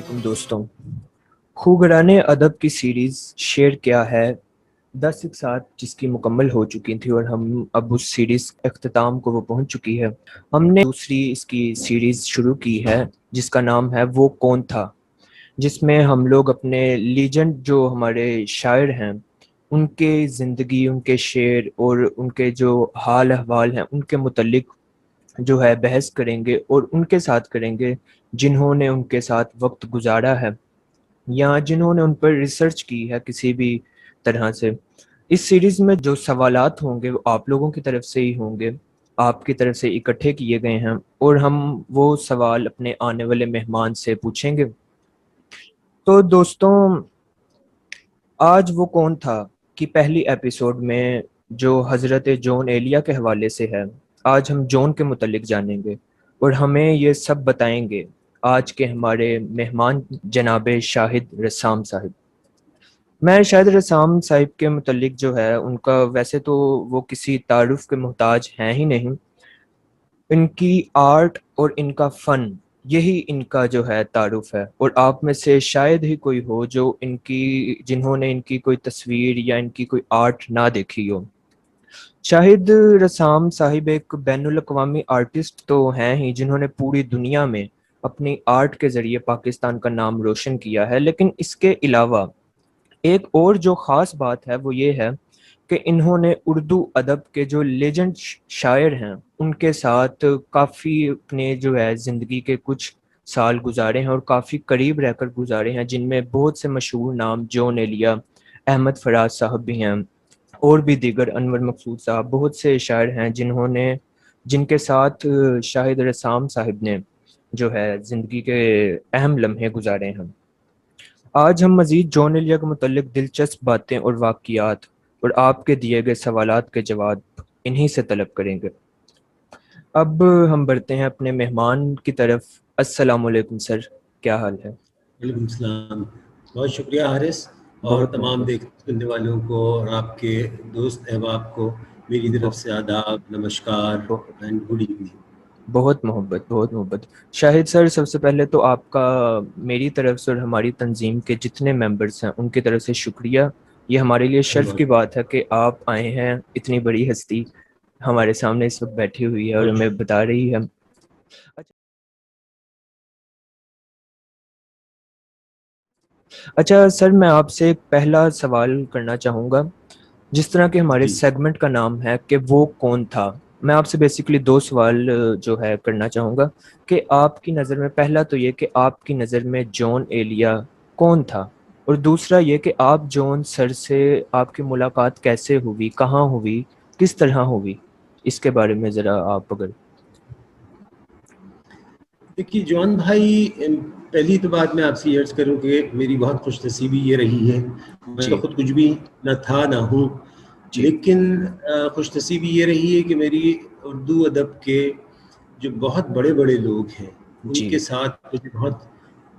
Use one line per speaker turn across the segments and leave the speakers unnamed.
علیکم دوستوں، خوگران ادب کی سیریز شعر کیا ہے 10 اقساط جس کی مکمل ہو چکی تھی اور ہم اب اس سیریز اختتام کو وہ پہنچ چکی ہے۔ ہم نے دوسری اس کی سیریز شروع کی ہے جس کا نام ہے وہ کون تھا، جس میں ہم لوگ اپنے لیجنڈ جو ہمارے شاعر ہیں ان کے زندگی، ان کے شعر اور ان کے جو حال احوال ہیں ان کے متعلق جو ہے بحث کریں گے، اور ان کے ساتھ کریں گے جنہوں نے ان کے ساتھ وقت گزارا ہے یا جنہوں نے ان پر ریسرچ کی ہے کسی بھی طرح سے۔ اس سیریز میں جو سوالات ہوں گے وہ آپ لوگوں کی طرف سے ہی ہوں گے، آپ کی طرف سے اکٹھے کیے گئے ہیں، اور ہم وہ سوال اپنے آنے والے مہمان سے پوچھیں گے۔ تو دوستوں، آج وہ کون تھا کہ پہلی ایپیسوڈ میں جو حضرت جون ایلیا کے حوالے سے ہے، آج ہم جون کے متعلق جانیں گے اور ہمیں یہ سب بتائیں گے آج کے ہمارے مہمان جناب شاہد رسام صاحب۔ میں شاہد رسام صاحب کے متعلق جو ہے ان کا ویسے تو وہ کسی تعارف کے محتاج ہیں ہی نہیں۔ ان کی آرٹ اور ان کا فن، یہی ان کا جو ہے تعارف ہے، اور آپ میں سے شاید ہی کوئی ہو جو جنہوں نے ان کی کوئی تصویر یا ان کی کوئی آرٹ نہ دیکھی ہو۔ شاہد رسام صاحب ایک بین الاقوامی آرٹسٹ تو ہیں ہی جنہوں نے پوری دنیا میں اپنی آرٹ کے ذریعے پاکستان کا نام روشن کیا ہے، لیکن اس کے علاوہ ایک اور جو خاص بات ہے وہ یہ ہے کہ انہوں نے اردو ادب کے جو لیجنڈ شاعر ہیں ان کے ساتھ کافی اپنے جو ہے زندگی کے کچھ سال گزارے ہیں، اور کافی قریب رہ کر گزارے ہیں، جن میں بہت سے مشہور نام جون ایلیا، احمد فراز صاحب بھی ہیں، اور بھی دیگر انور مقصود صاحب، بہت سے شاعر ہیں جن کے ساتھ شاہد رسام صاحب نے جو ہے زندگی کے اہم لمحے گزارے ہیں۔ آج ہم مزید جون ایلیا کے متعلق دلچسپ باتیں اور واقعات اور آپ کے دیے گئے سوالات کے جواب انہی سے طلب کریں گے۔ اب ہم بڑھتے ہیں اپنے مہمان کی طرف۔ السلام علیکم سر، کیا حال ہے؟
وعلیکم السلام، بہت شکریہ حارث، اور
بہت
تمام
محبت،
دیکھنے والوں کو اور آپ کے دوست احباب کو میری طرف
بہت
سے آداب، نمسکار
بہت
اینڈ گڈ ایوننگ۔
بہت محبت، بہت محبت۔ شاہد سر، سب سے پہلے تو آپ کا میری طرف سے اور ہماری تنظیم کے جتنے ممبرس ہیں ان کی طرف سے شکریہ۔ یہ ہمارے لیے شرف کی بات ہے کہ آپ آئے ہیں، اتنی بڑی ہستی ہمارے سامنے اس وقت بیٹھی ہوئی ہے اور ہمیں بتا رہی ہے۔ اچھا سر، میں آپ سے ایک پہلا سوال کرنا چاہوں گا۔ جس طرح کہ ہمارے
جی
سیگمنٹ کا نام ہے کہ وہ کون تھا، میں آپ سے بیسیکلی دو سوال جو ہے کرنا چاہوں گا کہ آپ کی نظر میں پہلا تو یہ کہ آپ کی نظر میں جون ایلیا کون تھا، اور دوسرا یہ کہ آپ جون سر سے آپ کی ملاقات کیسے ہوئی، کہاں ہوئی، کس طرح ہوئی، اس کے بارے میں ذرا آپ اگر۔
دیکھیے جون بھائی، پہلی تو بات میں آپ سے عرض کروں کہ میری بہت خوش نصیبی یہ رہی ہے، میں تو
جی
خود کچھ بھی نہ تھا نہ ہوں،
جی
لیکن خوش نصیبی یہ رہی ہے کہ میری اردو ادب کے جو بہت بڑے بڑے لوگ ہیں ان
جی
کے ساتھ مجھے بہت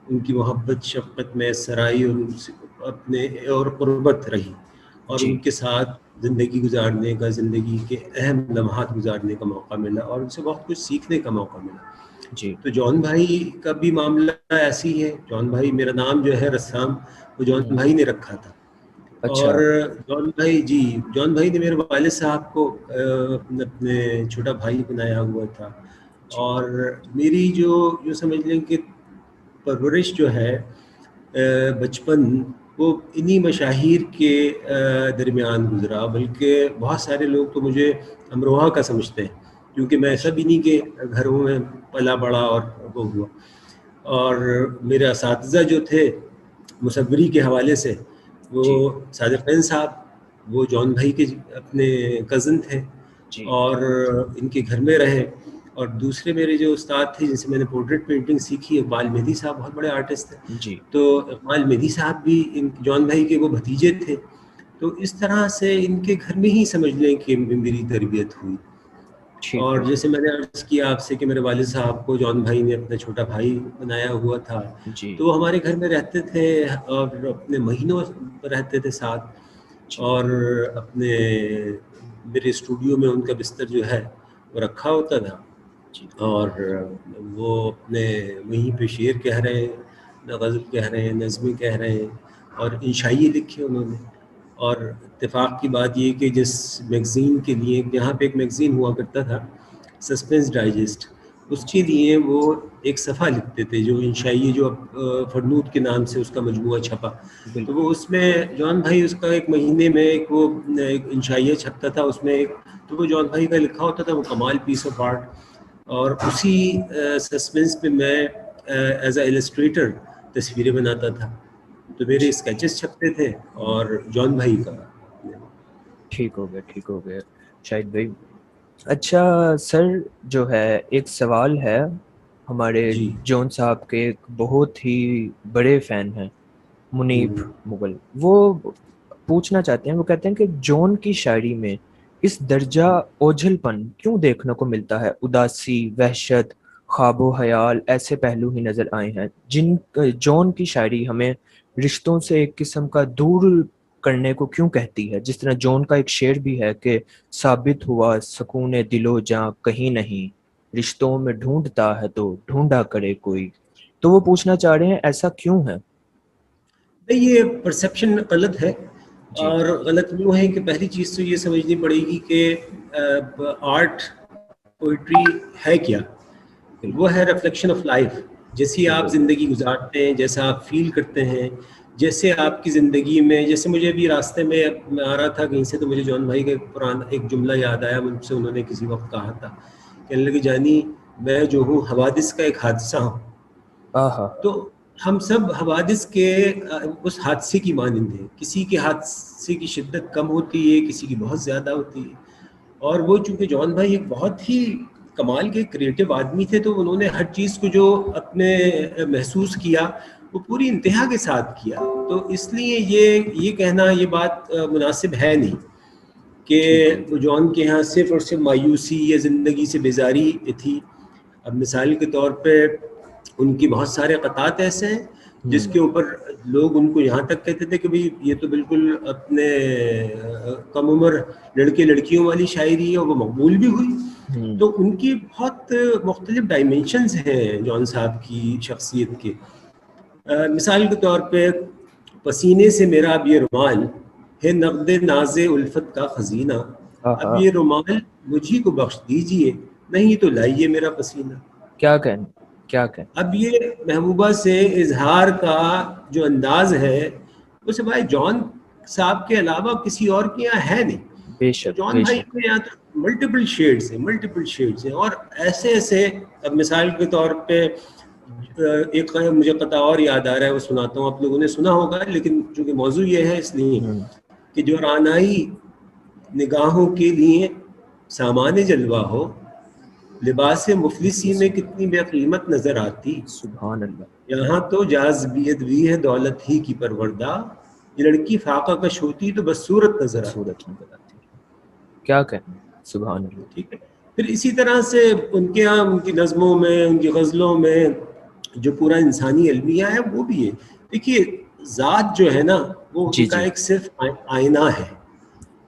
ان کی محبت شفقت میں سرائی اور ان سے اپنے اور قربت رہی، اور ان
جی
کے ساتھ زندگی گزارنے کا، زندگی کے اہم لمحات گزارنے کا موقع ملا، اور ان سے بہت کچھ سیکھنے کا موقع ملا۔
جی
تو جون بھائی کا بھی معاملہ ایسی ہے، جون بھائی میرا نام جو ہے رسام وہ جون
ہوں،
بھائی نے رکھا تھا، اور
اچھا
جون بھائی نے میرے والد صاحب کو اپنے چھوٹا بھائی بنایا ہوا تھا،
جی
اور میری جو سمجھ لیں کہ پرورش جو ہے بچپن، وہ انہی مشاہیر کے درمیان گزرا، بلکہ بہت سارے لوگ تو مجھے امروہہ کا سمجھتے ہیں کیونکہ میں ایسا
اچھا
بھی نہیں کہ گھروں میں پلا بڑا اور وہ ہوا۔ اور میرے اساتذہ جو تھے مصوری کے حوالے سے، وہ
جی
صادق فین صاحب، وہ جون بھائی کے اپنے کزن تھے
جی
اور ان کے گھر میں رہے، اور دوسرے میرے جو استاد تھے جن سے میں نے پورٹریٹ پینٹنگ سیکھی، اقبال مہدی صاحب بہت بڑے آرٹسٹ تھے،
جی
تو اقبال مہدی صاحب بھی جون بھائی کے وہ بھتیجے تھے، تو اس طرح سے ان کے گھر میں ہی سمجھ لیں کہ میری تربیت ہوئی۔
ٹھیک
اور
ہے
جیسے میں نے عرض کیا آپ سے کہ میرے والد صاحب کو جون بھائی نے اپنا چھوٹا بھائی بنایا ہوا تھا،
جی
تو وہ ہمارے گھر میں رہتے تھے اور اپنے مہینوں رہتے تھے ساتھ،
جی
اور اپنے میرے اسٹوڈیو میں ان کا بستر جو ہے وہ رکھا ہوتا تھا،
جی
اور وہ اپنے وہیں پہ شعر کہہ رہے غزل کہہ رہے ہیں، نظمیں کہہ رہے ہیں، اور انشائیے لکھے انہوں نے. اور اتفاق کی بات یہ کہ جس میگزین کے لیے، یہاں پہ ایک میگزین ہوا کرتا تھا سسپینس ڈائجسٹ، اس کے لیے وہ ایک صفحہ لکھتے تھے جو انشائیے، جو فرنود کے نام سے اس کا مجموعہ چھپا. تو
بالکل
وہ اس میں جان بھائی، اس کا ایک مہینے میں ایک وہ ایک انشائیہ چھپتا تھا اس میں ایک، تو وہ جان بھائی کا لکھا ہوتا تھا، وہ کمال پیس آف آرٹ. اور اسی سسپینس پہ میں ایز اے السٹریٹر تصویریں بناتا تھا. تو میرے اسکیچز چھپتے تھے اور جان بھائی کا.
ٹھیک ہو گیا شاہد بھائی. اچھا سر، جو ہے ایک سوال ہے، ہمارے
جی.
جون صاحب کے ایک بہت ہی بڑے فین ہیں، منیب مغل. وہ پوچھنا چاہتے ہیں، وہ کہتے ہیں کہ جون کی شاعری میں اس درجہ اوجھل پن کیوں دیکھنے کو ملتا ہے؟ اداسی، وحشت، خواب و خیال ایسے پہلو ہی نظر آئے ہیں جن جون کی شاعری ہمیں رشتوں سے ایک قسم کا دور کرنے کو کیوں کہتی ہے. جس طرح جون کا ایک شعر بھی ہے کہ ثابت ہوا سکون دل و جاں کہیں نہیں، رشتوں میں ڈھونڈتا ہے تو ڈھونڈا کرے کوئی. تو وہ پوچھنا چاہ رہے ہیں ایسا کیوں ہے؟
یہ پرسیپشن غلط ہے.
جی
اور غلط یوں ہے کہ پہلی چیز تو یہ سمجھنی پڑے گی کہ آرٹ، پوئٹری ہے کیا؟
بالکل
وہ ہے ریفلیکشن آف لائف. جیسی آپ
بالکل
زندگی گزارتے ہیں، جیسا آپ فیل کرتے ہیں، جیسے آپ کی زندگی میں، جیسے مجھے ابھی راستے میں آ رہا تھا کہیں سے، تو مجھے جون بھائی کا ایک پرانا ایک جملہ یاد آیا. مجھ سے انہوں نے کسی وقت کہا تھا، کہنے لگے جانی میں جو ہوں حوادث کا ایک حادثہ ہوں.
آہا
تو ہم سب حوادث کے اس حادثے کی مانند ہیں. کسی کے حادثے کی شدت کم ہوتی ہے، کسی کی بہت زیادہ ہوتی ہے. اور وہ چونکہ جون بھائی ایک بہت ہی کمال کے کریٹو آدمی تھے، تو انہوں نے ہر چیز کو جو اپنے محسوس کیا وہ پوری انتہا کے ساتھ کیا. تو اس لیے یہ کہنا، یہ بات مناسب ہے نہیں کہ
ٹھیک ہو
وہ جون کے یہاں صرف اور صرف مایوسی یا زندگی سے بیزاری تھی. اب مثال کے طور پہ ان کی بہت سارے قطعات ایسے ہیں جس کے اوپر لوگ ان کو یہاں تک کہتے تھے کہ بھئی یہ تو بالکل اپنے کم عمر لڑکے لڑکیوں والی شاعری ہے، اور وہ مقبول بھی ہوئی. تو ان کی بہت مختلف ڈائمینشنز ہیں جون صاحب کی شخصیت کے. مثال کے طور پہ پسینے سے میرا اب یہ رومال ہے نقد ناز الفت کا خزینہ، اب
آہا
یہ رومال مجھی کو بخش دیجئے، نہیں تو لائیے میرا پسینہ.
کیا کہنا، کیا کہنا.
اب یہ محبوبہ سے اظہار کا جو انداز ہے وہ سوائے جون صاحب کے علاوہ کسی اور کے یہاں ہے نہیں.
بے
تو
شک
جون
بے
بھائی
شک.
کے یہاں تو ملٹیپل شیڈز ہیں اور ایسے ایسے. اب مثال کے طور پہ ایک مجھے قطع اور یاد آ رہا ہے، وہ سناتا ہوں، آپ لوگوں نے سنا ہوگا، لیکن چونکہ موضوع یہ ہے اس لیے کہ جو رانائی نگاہوں کے لیے سامان جلوہ ہو، لباس مفلسی میں کتنی بے قیمت نظر آتی.
سبحان اللہ.
یہاں تو جاذبیت بھی ہے دولت ہی کی پروردہ، یہ لڑکی فاقہ کش ہوتی تو بس صورت نظر آتی.
صورت نظر آتی ہے. کیا کہنا، سبحان اللہ.
ٹھیک ہے. پھر اسی طرح سے ان کے یہاں ان کی نظموں میں، ان کی غزلوں میں جو پورا انسانی المیہ ہے وہ بھی ہے. دیکھیے ذات جو ہے نا وہ
جی
ان کا
جی
ایک صرف آئینہ ہے.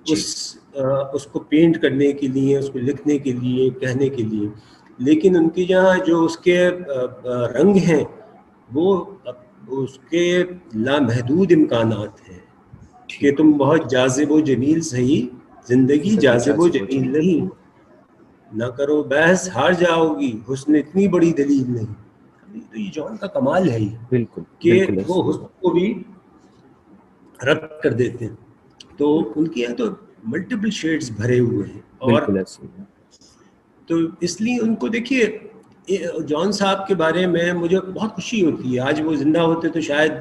جی
اس کو پینٹ کرنے کے لیے، اس کو لکھنے کے لیے، کہنے کے لیے. لیکن ان کی جہاں جو اس کے رنگ ہیں وہ اس کے لامحدود امکانات ہیں کہ
ٹھیک ہو.
تم بہت جاذب و جمیل سہی، زندگی
سبھی
جاذب و
جاذب و
جمیل
جمیل.
نہیں. نہ کرو بحث ہار جاؤ گی، حسن اتنی بڑی دلیل نہیں. تو یہ جون کا کمال ہے یہ
بالکل
کہ
بالکل
وہ
ایسے.
حسن کو بھی ربط کر دیتے ہیں. تو ان کے یہاں تو ملٹیپل شیڈز بھرے ہوئے ہیں. اور
بالکل ایسے.
تو اس لیے ان کو دیکھیے، جون صاحب کے بارے میں مجھے بہت خوشی ہوتی ہے. آج وہ زندہ ہوتے تو شاید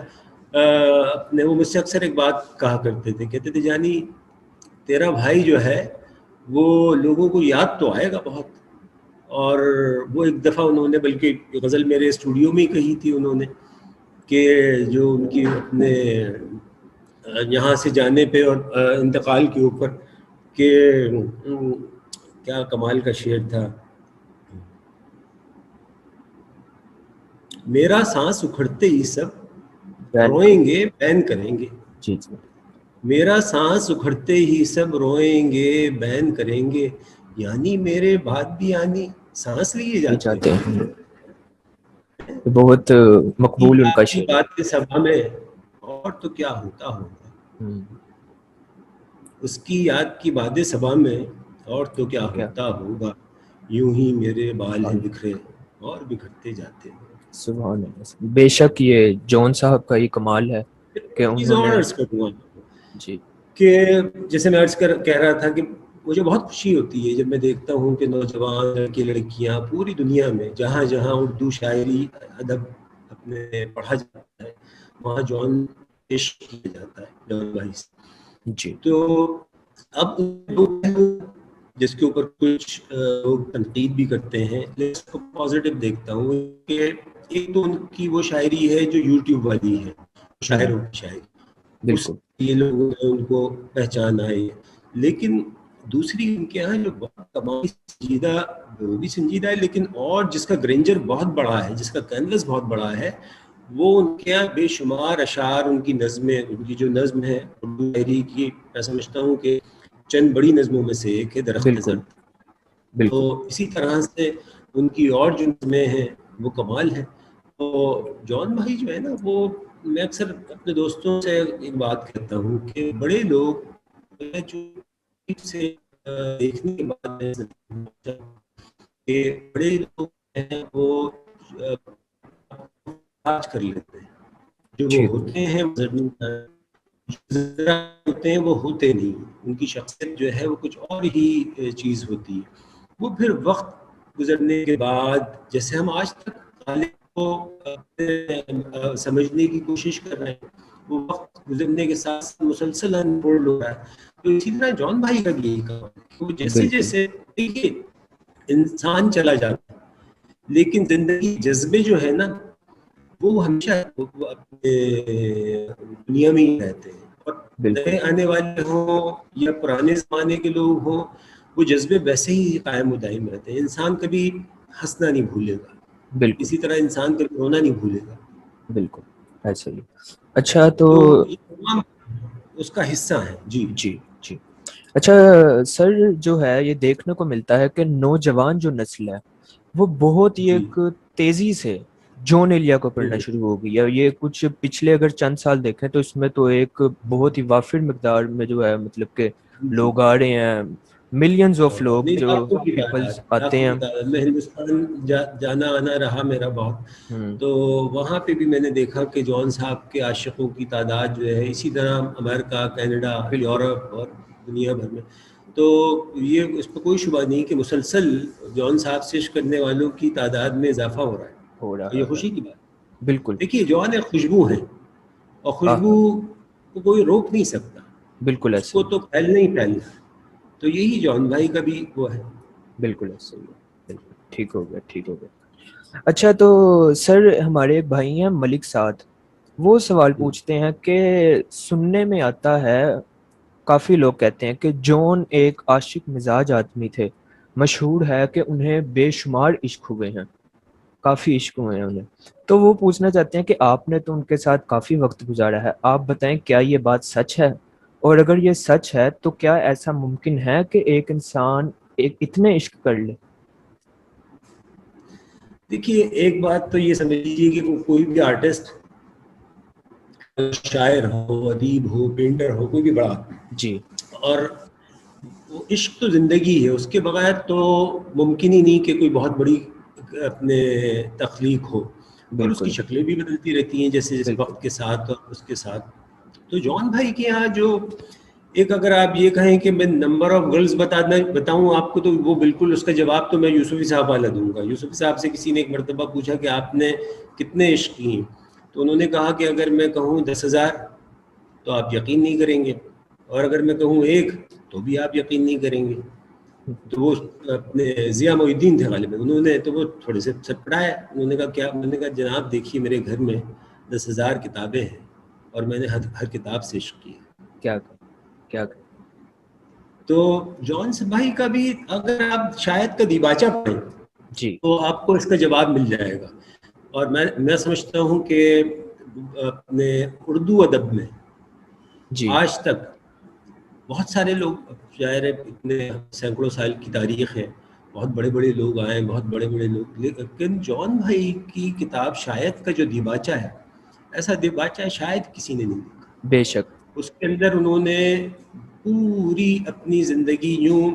اپنے، وہ مجھ سے اکثر ایک بات کہا کرتے تھے، کہتے تھے جانی تیرا بھائی جو ہے وہ لوگوں کو یاد تو آئے گا بہت. اور وہ ایک دفعہ انہوں نے بلکہ غزل میرے اسٹوڈیو میں ہی کہی تھی انہوں نے کہ جو ان کی اپنے یہاں سے جانے پہ اور انتقال کے اوپر، کہ کیا کمال کا شعر تھا، میرا سانس اکھڑتے ہی سب
بین کر.
روئیں گے بین کریں گے.
جی جی.
میرا سانس اکھڑتے ہی سب روئیں گے بین کریں گے، یعنی میرے بعد بھی یعنی سانس لیے
یہ
جاتے
چاہتے
ہیں.
ہیں. بہت مقبول ان کا
یاد کی
شعر ہے.
بات صبا میں اور تو کیا ہوتا ہوگا، اس کی یاد کی باد صبا میں اور تو کیا ہوتا ہوگا، یوں ہی میرے بال ہیں بکھرے اور بکھرتے جاتے ہیں.
سبحان اللہ. بے شک یہ جون صاحب کا ہی کمال ہے کہ
ایک چیز
انہوں
اور
نے.
عرض کروں گا
جی
کہ جیسے میں کہہ رہا تھا کہ مجھے بہت خوشی ہوتی ہے جب میں دیکھتا ہوں کہ نوجوان لڑکے لڑکیاں پوری دنیا میں جہاں جہاں اردو شاعری ادب اپنے پڑھا جاتا ہے وہاں جون پیش کیا جاتا ہے، جون بھائی سے.
جی
تو اب دو پہلو جس کے اوپر کچھ لوگ تنقید بھی کرتے ہیں، لیکن اس کو پازیٹیو دیکھتا ہوں کہ ایک تو ان کی وہ شاعری ہے جو یوٹیوب والی ہے، شاعروں کی شاعری، اس
بالکل
لیے لوگوں نے ان کو پہچان آئے. لیکن دوسری ان کے یہاں جو بہت کمائی سنجیدہ، وہ بھی سنجیدہ ہے لیکن اور جس کا گرینجر بہت بڑا ہے، جس کا کینوس بہت بڑا ہے، وہ ان کے یہاں بے شمار اشعار، ان کی نظمیں، ان کی جو نظم ہے اردو شاعری کی، میں سمجھتا ہوں کہ چند بڑی نظموں میں سے ایک ہے درخت
بالکل
زرد. تو
بالکل.
اسی طرح سے ان کی اور جو نظمیں ہیں وہ کمال ہیں. تو جون بھائی جو ہے نا، وہ میں اکثر اپنے دوستوں سے ایک بات کہتا ہوں کہ بڑے لوگ جو سے دیکھنے کے بعد کہ بڑے لوگ ہیں وہ آج کر لیتے ہیں، جو وہ
ٹھیک.
ہوتے ہیں ہوتے ہیں وہ ہوتے نہیں، ان کی شخصیت جو ہے وہ کچھ اور ہی چیز ہوتی ہے. وہ پھر وقت گزرنے کے بعد جیسے ہم آج تک غالب کو سمجھنے کی کوشش کر رہے ہیں، وہ وقت گزرنے کے ساتھ مسلسل انفولڈ ہو رہا ہے. تو اسی طرح جون بھائی کا بھی یہی کام ہے کہ وہ جیسے
بالکل
جیسے دیکھیے انسان چلا جاتا ہے لیکن زندگی جذبے جو ہے نا وہ ہمیشہ اپنے دنیا میں ہی رہتے ہیں. اور
بالکل
نئے آنے والے ہوں یا پرانے زمانے کے لوگ ہوں، وہ جذبے ویسے ہی قائم و دائم رہتے ہیں. انسان کبھی ہنسنا نہیں بھولے گا،
بالکل
اسی طرح انسان کبھی رونا نہیں بھولے گا.
بالکل ایسا ہی. اچھا تو
یہ تمام اس کا حصہ ہیں. جی
جی جی. اچھا سر، جو ہے یہ دیکھنے کو ملتا ہے کہ نوجوان جو نسل ہے وہ بہت ہی
جی
ایک تیزی سے جون ایلیا کو پڑھنا
ہوں،
شروع ہو گئی ہے. یہ کچھ پچھلے اگر چند سال دیکھیں تو اس میں تو ایک بہت ہی وافر مقدار میں جو ہے مطلب کہ
جی.
لوگ آ رہے ہیں، ملینز آف لوگ
نہیں،
جو
لاکھوں کی
پیپلز
تعداد،
آتے
لاکھوں
ہیں.
کی تعداد میں ہندوستان جانا آنا رہا میرا بہت.
ہوں
تو وہاں پہ بھی میں نے دیکھا کہ جون صاحب کے عاشقوں کی تعداد جو ہے اسی طرح امریکہ، کینیڈا،
بالکل
یورپ اور دنیا بھر میں. تو یہ اس پہ کوئی شبہ نہیں کہ مسلسل جون صاحب سے عشق کرنے والوں کی تعداد میں اضافہ ہو رہا ہے،
ہو
اور یہ
رہا ہے.
خوشی کی بات ہے.
بالکل.
دیکھیے جون ایک خوشبو ہے اور
ہاں
خوشبو
ہاں
کو کوئی روک نہیں سکتا،
بالکل
اس
ایسے
کو
ہی.
تو پھیلنا ہی پھیلنا ہے. تو یہی جون بھائی کا بھی وہ ہے.
بالکل ایسے ہی ہے. بالکل ٹھیک ہو گیا ٹھیک ہو گیا. اچھا تو سر، ہمارے ایک بھائی ہیں ملک سعد، وہ سوال پوچھتے ہیں کہ سننے میں آتا ہے، کافی لوگ کہتے ہیں کہ جون ایک عاشق مزاج آدمی تھے، مشہور ہے کہ انہیں بے شمار عشق ہوئے ہیں، کافی عشق ہوئے ہیں انہیں. تو وہ پوچھنا چاہتے ہیں کہ آپ نے تو ان کے ساتھ کافی وقت گزارا ہے، آپ بتائیں کیا یہ بات سچ ہے؟ اور اگر یہ سچ ہے تو کیا ایسا ممکن ہے کہ ایک انسان اتنے عشق کر لے؟
دیکھیے ایک بات تو یہ سمجھ لیجیے کہ کوئی بھی آرٹسٹ، شاعر ہو، ادیب ہو، پینٹر ہو، کوئی بھی بڑا،
جی
اور وہ عشق تو زندگی ہے، اس کے بغیر تو ممکن ہی نہیں کہ کوئی بہت بڑی اپنے تخلیق ہو. اور اس کی
بالکل
شکلیں بھی بدلتی رہتی ہیں جیسے جیسے
بالکل.
وقت کے ساتھ اور اس کے ساتھ. تو جون بھائی کے یہاں جو ایک، اگر آپ یہ کہیں کہ میں نمبر آف گرلز بتاؤں آپ کو، تو وہ بالکل اس کا جواب تو میں یوسفی صاحب والا دوں گا. یوسفی صاحب سے کسی نے ایک مرتبہ پوچھا کہ آپ نے کتنے عشق کی ہیں، تو انہوں نے کہا کہ اگر میں کہوں 10,000 تو آپ یقین نہیں کریں گے، اور اگر میں کہوں 1 تو بھی آپ یقین نہیں کریں گے. تو وہ اپنے ضیاء محی الدین تھے غالباً، انہوں نے تو وہ تھوڑے سے سٹپڑایا. انہوں نے کہا کیا؟ میں نے کہا جناب دیکھیے میرے گھر میں 10,000 کتابیں ہیں اور میں نے ہر کتاب سے عشق کیا.
کیا کریں کیا کریں.
تو جون بھائی کا بھی اگر آپ شاید کا دیباچہ پڑھیں
جی
تو آپ کو اس کا جواب مل جائے گا. اور میں سمجھتا ہوں کہ اپنے اردو ادب میں
جی
آج تک بہت سارے لوگ، ظاہر ہے اتنے سینکڑوں سال کی تاریخ ہے، بہت بڑے بڑے لوگ آئے، بہت بڑے بڑے لوگ، لیکن جان بھائی کی کتاب شاید کا جو دیباچہ ہے، ایسا دیباچہ شاید کسی نے نہیں لکھا۔
بے شک،
اس کے اندر انہوں نے پوری اپنی زندگی یوں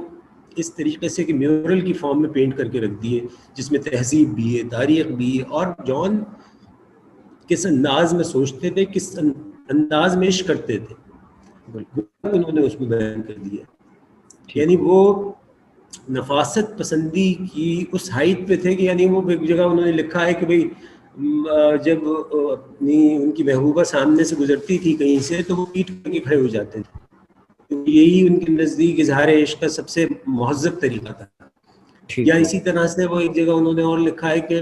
اس طریقے سے کہ میورل کی فارم میں پینٹ کر کے رکھ دیے، جس میں تہذیب بھی ہے، تاریخ بھی ہے، اور جان کس انداز میں سوچتے تھے، کس انداز میں عشق کرتے تھے،
بالکل
انہوں نے اس میں بیان کر دیا۔
ٹھیک
یعنی
ہو
وہ نفاست پسندی کی اس ہائٹ پہ تھے کہ یعنی وہ ایک جگہ انہوں نے لکھا ہے کہ بھئی جب اپنی ان کی محبوبہ سامنے سے گزرتی تھی کہیں سے تو وہ پیٹ کر کے کھڑے ہو جاتے تھے، کیونکہ یہی ان کے نزدیک اظہار عشق کا سب سے مہذب طریقہ تھا۔
ٹھیک
یا
ہو
اسی طرح سے وہ ایک جگہ انہوں نے اور لکھا ہے کہ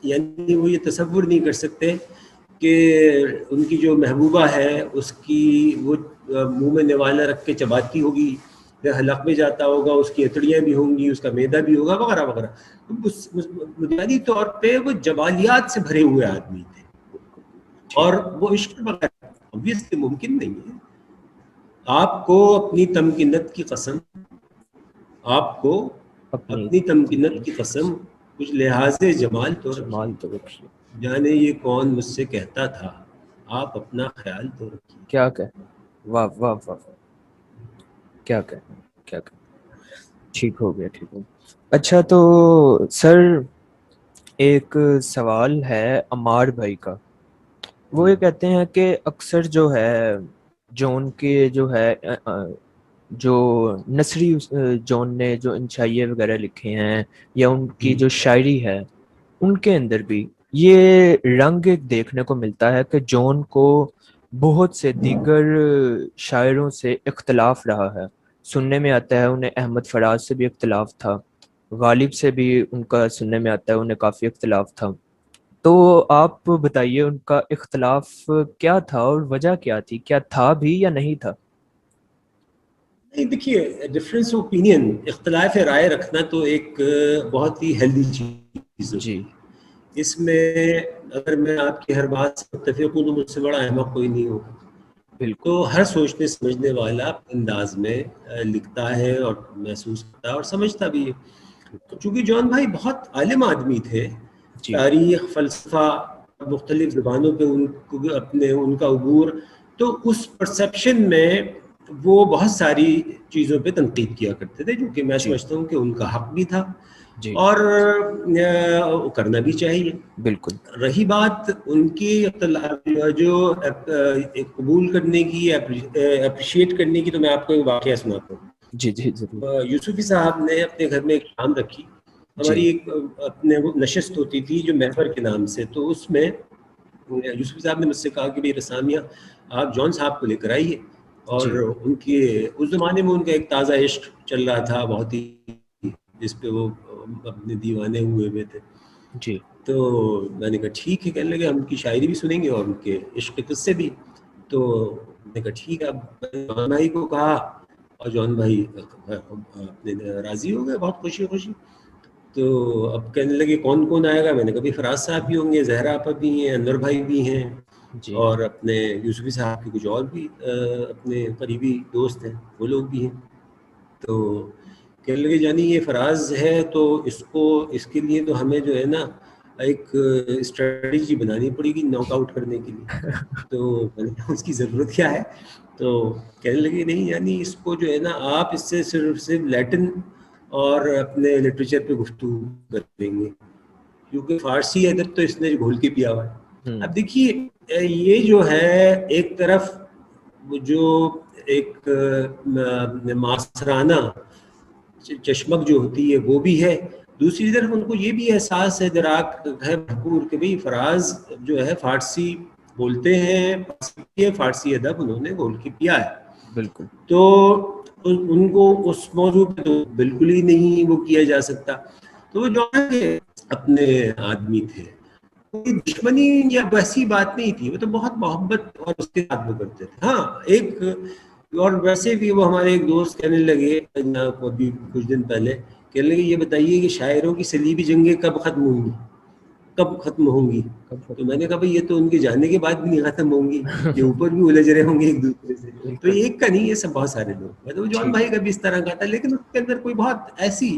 یعنی وہ یہ تصور نہیں کر سکتے کہ ان کی جو محبوبہ ہے اس کی وہ منہ میں نوالا رکھ کے چباتی ہوگی، حلق میں جاتا ہوگا، اس کی اتڑیاں بھی ہوں گی، اس کا معدہ بھی ہوگا، وغیرہ وغیرہ۔ بنیادی طور پہ وہ جبالیات سے بھرے ہوئے آدمی تھے،
ٹھیک
اور وہ عشق بغیر obviously ممکن نہیں ہے۔ آپ کو اپنی تمکنت کی قسم، آپ کو اپنی تمکنت کی قسم، کچھ لحاظ جمال تو رکھیے،
جمال تو رکھیے،
جانے یہ کون مجھ سے کہتا تھا، آپ اپنا خیال تو رکھیے۔
کیا کہنا، واہ واہ واہ، کیا کہنا، کیا کہنا۔ ٹھیک ہو گیا، ٹھیک ہو گیا۔ اچھا تو سر ایک سوال ہے عمار بھائی کا، وہ یہ کہتے ہیں کہ اکثر جو ہے جون کے جو ہے جو نثری جون نے جو انشائیے وغیرہ لکھے ہیں یا ان کی جو شاعری ہے ان کے اندر بھی یہ رنگ ایک دیکھنے کو ملتا ہے کہ جون کو بہت سے دیگر شاعروں سے اختلاف رہا ہے۔ سننے میں آتا ہے انہیں احمد فراز سے بھی اختلاف تھا، غالب سے بھی ان کا سننے میں آتا ہے انہیں کافی اختلاف تھا۔ تو آپ بتائیے ان کا اختلاف کیا تھا اور وجہ کیا تھی، کیا تھا بھی یا نہیں تھا؟
نہیں دیکھیے، ڈفرینس آف اوپینین، اختلاف رائے رکھنا تو ایک بہت ہی ہیلدی چیز
جی
ہوتی ہے۔ اس میں اگر میں آپ کی ہر بات سے متفق ہوں تو مجھ سے بڑا احمق کوئی نہیں ہوگا۔
بالکل
تو ہر سوچنے سمجھنے والا انداز میں لکھتا ہے اور محسوس کرتا ہے اور سمجھتا بھی ہے۔ تو چونکہ جون بھائی بہت عالم آدمی تھے،
جی
تاریخ، فلسفہ، مختلف زبانوں پہ ان کو اپنے ان کا عبور، تو اس پرسیپشن میں وہ بہت ساری چیزوں پہ تنقید کیا کرتے تھے، جو کہ میں
جی
سمجھتا ہوں کہ ان کا حق بھی تھا
جی
اور کرنا بھی چاہیے۔
بالکل
رہی بات ان کی جو قبول کرنے کی، اپریشیٹ کرنے کی، تو میں آپ کو ایک واقعہ سناتا ہوں۔
جی جی ضرور
یوسفی صاحب نے اپنے گھر میں ایک شام رکھی،
جی
ہماری ایک اپنے نشست ہوتی تھی جو محور کے نام سے، تو اس میں یوسفی صاحب نے مجھ سے کہا کہ بھائی رسامیہ آپ جون صاحب کو لے کر آئیے، اور
جی
ان کے اس زمانے میں ان کا ایک تازہ عشق چل رہا تھا بہت ہی، جس پہ وہ اپنے دیوانے ہوئے تھے۔
جی
تو میں نے کہا ٹھیک ہے، کہنے لگے ہم ان کی شاعری بھی سنیں گے اور ان کے عشق کے قصے بھی۔ تو میں نے کہا ٹھیک ہے، اب جون بھائی کو کہا اور جون بھائی اپنے راضی ہو گئے بہت خوشی خوشی۔ تو اب کہنے لگے کون کون آئے گا؟ میں نے کہا فراز صاحب بھی ہوں گے، زہرا آپا بھی ہیں، انور بھائی بھی ہیں،
جی
اور اپنے یوسفی صاحب کے کچھ اور بھی اپنے قریبی دوست ہیں، وہ لوگ بھی ہیں۔ تو کہنے لگے جانی یہ فراز ہے تو اس کے لیے تو ہمیں جو ہے نا ایک اسٹریٹجی بنانی پڑے گی ناک آؤٹ کرنے کے لیے۔ تو میں نے کہا اس کی ضرورت کیا ہے؟ تو کہنے لگے نہیں یعنی اس کو جو ہے نا آپ اس سے صرف لیٹن اور اپنے لٹریچر پہ گفتگو کریں گے، کیونکہ فارسی ادب تو اس نے گھول کے پیا ہوا ہے۔ اب دیکھیے یہ جو ہے ایک طرف جو ایک معاصرانہ چشمک جو ہوتی ہے وہ بھی ہے، دوسری طرف ان کو یہ بھی احساس ہے، دراک ہے بھرپور کہ بھئی فراز جو ہے فارسی بولتے ہیں، فارسی ادب انہوں نے گھول کے پیا ہے۔
بالکل
تو ان کو اس موضوع پہ تو بالکل ہی نہیں وہ کیا جا سکتا۔ تو وہ جو ہے اپنے آدمی تھے، کوئی دشمنی یا ویسی بات نہیں تھی، وہ تو بہت محبت اور اس کے ساتھ وہ کرتے تھے۔ ہاں ایک اور ویسے بھی وہ ہمارے ایک دوست کہنے لگے ابھی کچھ دن پہلے، کہنے لگے یہ بتائیے کہ شاعروں کی صلیبی جنگیں کب ختم ہوں گی، کب ختم ہوں گی؟ تو میں نے کہا بھائی یہ تو ان کے جانے کے بعد بھی نہیں ختم ہوں گی، یہ اوپر بھی الجھ رہے ہوں گے ایک دوسرے سے۔ تو یہ ایک کا نہیں، یہ سب بہت سارے لوگ، مطلب جون
ٹھیک
بھائی کا بھی اس طرح کا تھا، لیکن اس کے اندر کوئی بہت ایسی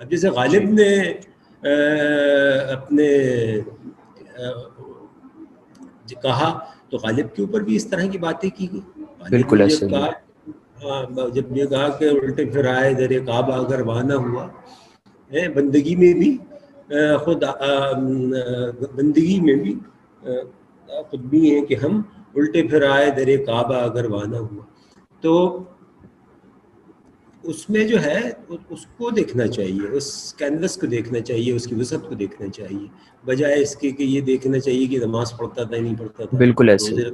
اب جیسے غالب نے اپنے کہا تو غالب کے اوپر بھی اس طرح کی باتیں کی گئی. غالب
بالکل
نے
ایسے
جب
ہی.
کہا، جب یہ کہا کہ الٹے پھر آئے در کعبہ اگر وانا ہوا، بندگی میں بھی خود بندگی میں بھی خود بھی ہیں کہ ہم الٹے پھر آئے در کعبہ اگر وانا ہوا. تو اس میں جو ہے اس کو دیکھنا چاہیے، اس کینوس کو دیکھنا چاہیے، اس کی وسعت کو دیکھنا چاہیے، بجائے اس کے کہ یہ دیکھنا چاہیے کہ نماز پڑھتا تھا نہیں پڑھتا تھا،
بالکل ایسے ہی.
روزے.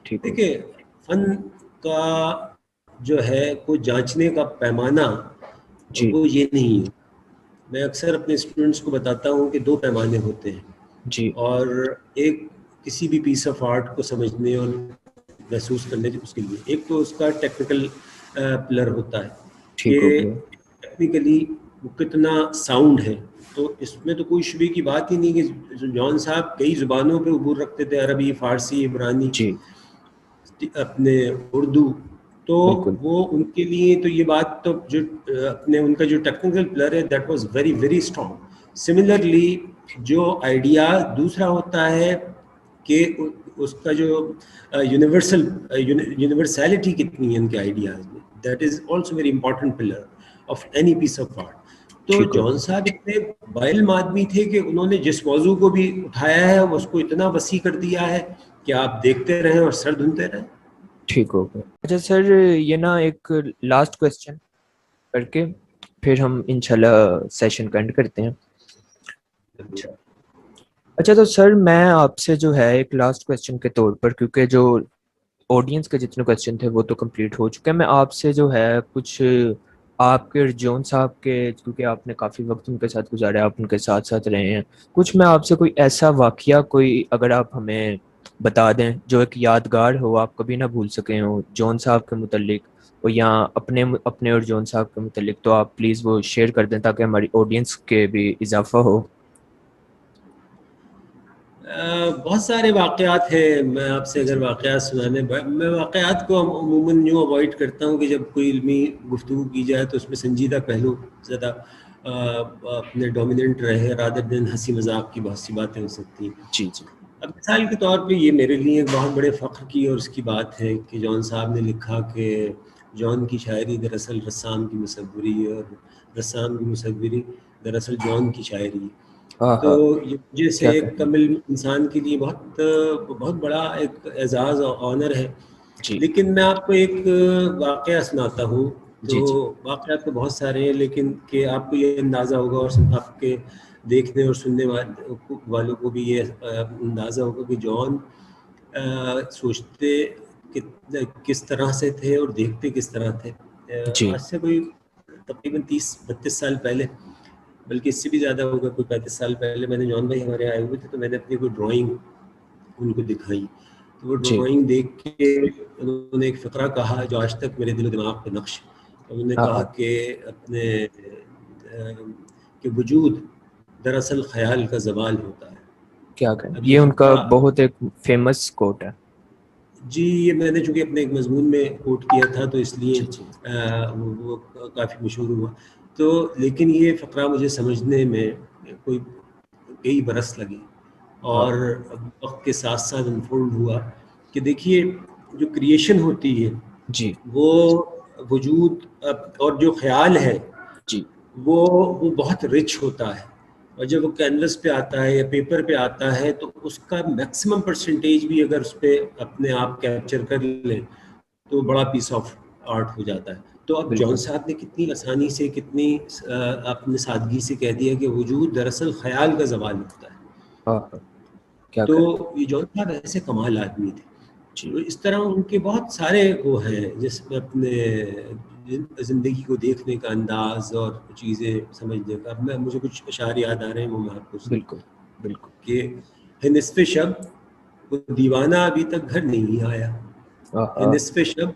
ٹھیک ہو.
دیکھیں فن کا جو ہے کوئی جانچنے کا پیمانہ
جی
وہ یہ نہیں ہے. میں اکثر اپنے اسٹوڈنٹس کو بتاتا ہوں کہ 2 پیمانے ہوتے ہیں،
جی
اور ایک کسی بھی پیس آف آرٹ کو سمجھنے اور محسوس کرنے اس کے لیے، ایک تو اس کا ٹیکنیکل پلر ہوتا ہے
ٹھیک ہو
کہ
گیا.
ٹیکنیکلی وہ کتنا ساؤنڈ ہے. تو اس میں تو کوئی شبے کی بات ہی نہیں کہ جون صاحب کئی زبانوں پہ عبور رکھتے تھے، عربی، فارسی، عبرانی،
جی
اپنے اردو. تو
بالکل.
وہ ان کے لیے تو یہ بات تو جو اپنے ان کا جو ٹیکنیکل پلر ہے that was very very strong. Similarly جو آئیڈیا دوسرا ہوتا ہے کہ اس کا جو یونیورسلٹی کتنی ہے ان کے آئیڈیاز میں، that is also very important pillar of any piece of art. تو
ٹھیک ہو.
جون صاحب اتنے باعلم آدمی تھے کہ انہوں نے جس موضوع کو بھی اٹھایا ہے اس کو اتنا وسیع کر دیا ہے کہ آپ دیکھتے رہیں اور سر دھنتے رہیں.
ٹھیک ہو گیا. اچھا سر، یہ نا ایک لاسٹ کویسچن کر کے پھر ہم انشاءاللہ سیشن کا اینڈ کرتے ہیں. اچھا تو سر میں آپ سے جو ہے ایک لاسٹ کویسچن کے طور پر، کیونکہ جو آڈینس کے جتنے کویسچن تھے وہ تو کمپلیٹ ہو چکے ہیں، میں آپ سے جو ہے کچھ آپ کے جون صاحب کے، کیونکہ آپ نے کافی وقت ان کے ساتھ گزارا، آپ ان کے ساتھ ساتھ رہے ہیں، کچھ میں آپ سے کوئی ایسا واقعہ کوئی اگر آپ ہمیں بتا دیں جو ایک یادگار ہو، آپ کبھی نہ بھول سکیں ہو جون صاحب کے متعلق، اور یا اپنے اور جون صاحب کے متعلق، تو آپ پلیز وہ شیئر کر دیں تاکہ ہماری آڈینس کے بھی اضافہ ہو.
بہت سارے واقعات ہیں. میں آپ سے اگر واقعات سنانے، میں واقعات کو عموماً یوں اوائڈ کرتا ہوں کہ جب کوئی علمی گفتگو کی جائے تو اس میں سنجیدہ پہلو زیادہ اپنے ڈومیننٹ رہے، رادر دین ہنسی مذاق کی بہت سی باتیں ہو سکتی ہیں.
جی جی.
اب مثال کے طور پہ یہ میرے لیے ایک بہت بڑے فخر کی اور اس کی بات ہے کہ جون صاحب نے لکھا کہ جون کی شاعری دراصل رسام کی مصوری، اور رسام کی مصوری دراصل جون کی شاعری.
ہاں
تو
ہاں.
یہ مجھے سے
کیا
ایک
کہیں.
کم علم انسان کے لیے بہت بڑا ایک اعزاز اور آنر ہے.
جی
لیکن میں آپ کو ایک واقعہ سناتا ہوں. تو
جی جی.
واقعات تو بہت سارے ہیں، لیکن کہ آپ کو یہ اندازہ ہوگا اور آپ کے دیکھنے اور سننے والوں کو بھی یہ اندازہ ہوگا کہ جون سوچتے کس طرح سے تھے اور دیکھتے کس طرح تھے.
جی
آج سے کوئی تقریباً 30-32 سال پہلے، بلکہ اس سے بھی زیادہ ہوگا، کوئی 35 سال پہلے، میں نے جون بھائی ہمارے آئے ہوئے تھے تو میں نے اپنی کوئی ڈرائنگ ان کو دکھائی. تو وہ
جی.
ڈرائنگ دیکھ کے انہوں نے ایک فقرہ کہا جو آج تک میرے دل و دماغ پہ نقش ہے. انہوں نے
ہاں
کہا
ہاں.
کہ کہ وجود دراصل خیال کا زوال ہوتا ہے.
کیا کہیں.
اب
یہ ان کا
فقرہ،
بہت ایک فیمس کوٹ ہے.
جی یہ میں نے چونکہ اپنے ایک مضمون میں کوٹ کیا تھا تو اس لیے
جی جی.
وہ کافی مشہور ہوا. تو لیکن یہ فقرہ مجھے سمجھنے میں کوئی کئی برس لگے،
ہاں
اور وقت کے ساتھ ساتھ انفولڈ ہوا کہ دیکھیے جو کریشن ہوتی ہے
جی
وہ وجود اور جو خیال ہے
جی.
وہ بہت رچ ہوتا ہے. اور جب وہ کینوس پہ آتا ہے یا پیپر پہ آتا ہے تو اس کا میکسیمم پرسنٹیج بھی اگر اس پہ اپنے آپ کیپچر کر لیں تو بڑا پیس آف آرٹ ہو جاتا ہے. تو اب جون
بالکل.
صاحب نے کتنی آسانی سے، کتنی اپنے سادگی سے کہہ دیا کہ وجود دراصل خیال کا زوال ہوتا ہے.
ہاں ہاں. کیا
تو
کہیں.
یہ جون صاحب ایسے کمال آدمی تھے.
جی
تو اس طرح ان کے بہت سارے وہ ہیں جس میں اپنے زندگی کو دیکھنے کا انداز اور چیزیں سمجھنے کا. اب مجھے کچھ اشعار یاد آ رہے ہیں، وہ میں آپ کو
بالکل
سناتا
بالکل.
ہوں کہ ہے نصف شب وہ دیوانہ ابھی تک گھر نہیں آیا،
ہاں
ہے
ہاں.
نصف شب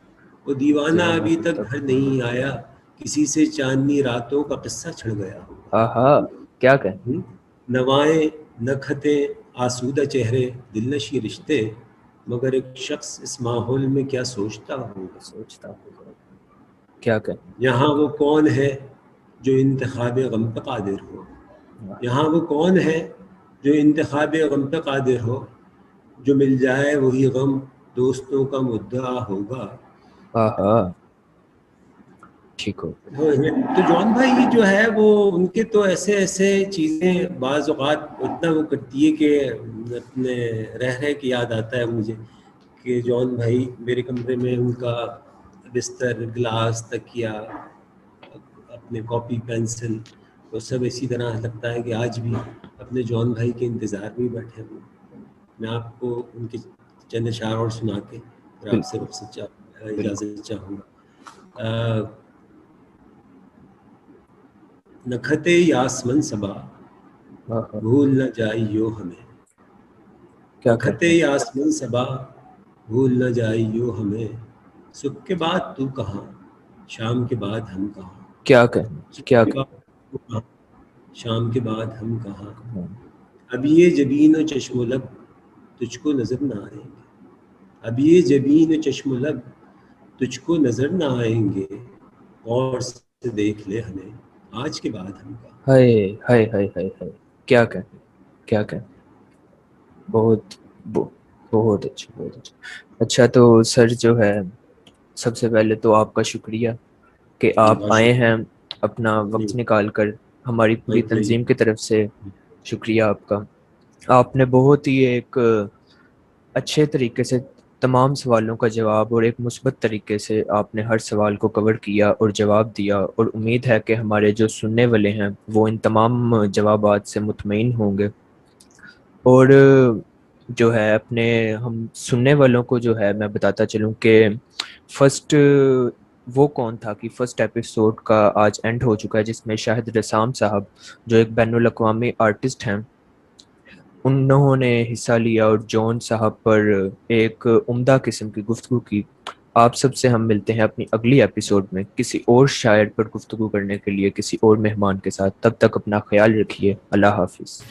وہ دیوانہ ابھی تک گھر نہیں آیا، کسی سے چاندنی راتوں کا قصہ چھڑ گیا ہوگا.
ہاں ہاں. کیا کہیں.
نوائیں نہ خطیں آسودہ چہرے دلنشی رشتے، مگر ایک شخص اس ماحول میں کیا سوچتا ہوگا.
سوچتا ہوگا. کیا کہیں.
یہاں وہ کون ہے جو انتخاب غم پہ قادر ہو. یہاں وہ کون ہے جو انتخاب غم پہ قادر ہو؟ جو مل جائے وہی غم دوستوں کا مدعا ہوگا.
ٹھیک ہو.
تو جون بھائی جو ہے وہ ان کے تو ایسے چیزیں بعض اوقات اتنا وہ کرتی ہے کہ اپنے رہ کے یاد آتا ہے مجھے کہ جون بھائی میرے کمرے میں ان کا بستر، گلاس، تکیا، اپنے کاپی، پینسل، وہ سب اسی طرح لگتا ہے کہ آج بھی اپنے جون بھائی کے انتظار میں بیٹھے ہوئے. میں آپ کو ان کے چند اشعار اور سنا کے پھر آپ سے اجازت چاہوں گا. نکھتے یاسمن صبا بھول نہ جائیو ہمیں. نکھتے یاسمن صبا بھول نہ جائیو ہمیں. صبح کے بعد تو کہاں، شام کے بعد ہم کہاں.
کیا کہیں
شام کے بعد ہم کہاں. اب یہ جبین و چشم و لب تجھ کو نظر نہ آئیں گے. اب یہ جبین و چشم و لب تجھ کو نظر نہ آئیں گے. اور سے دیکھ لے ہمیں آج کے بعد ہم کہاں.
ہائے ہائے ہائے ہائے ہائے، کیا کہیں. بہت بہت اچھا، بہت اچھا. اچھا تو سر جو ہے سب سے پہلے تو آپ کا شکریہ کہ آپ آئے ہیں اپنا وقت نکال کر. ہماری پوری تنظیم کی طرف سے شکریہ آپ کا. آپ نے بہت ہی ایک اچھے طریقے سے تمام سوالوں کا جواب اور ایک مثبت طریقے سے آپ نے ہر سوال کو کور کیا اور جواب دیا، اور امید ہے کہ ہمارے جو سننے والے ہیں وہ ان تمام جوابات سے مطمئن ہوں گے. اور جو ہے اپنے ہم سننے والوں کو جو ہے میں بتاتا چلوں کہ فرسٹ وہ کون تھا کہ فرسٹ ایپیسوڈ کا آج اینڈ ہو چکا ہے، جس میں شاہد رسام صاحب جو ایک بین الاقوامی آرٹسٹ ہیں انہوں نے حصہ لیا اور جون صاحب پر ایک عمدہ قسم کی گفتگو کی. آپ سب سے ہم ملتے ہیں اپنی اگلی ایپیسوڈ میں کسی اور شاعر پر گفتگو کرنے کے لیے کسی اور مہمان کے ساتھ. تب تک اپنا خیال رکھیے. اللہ حافظ.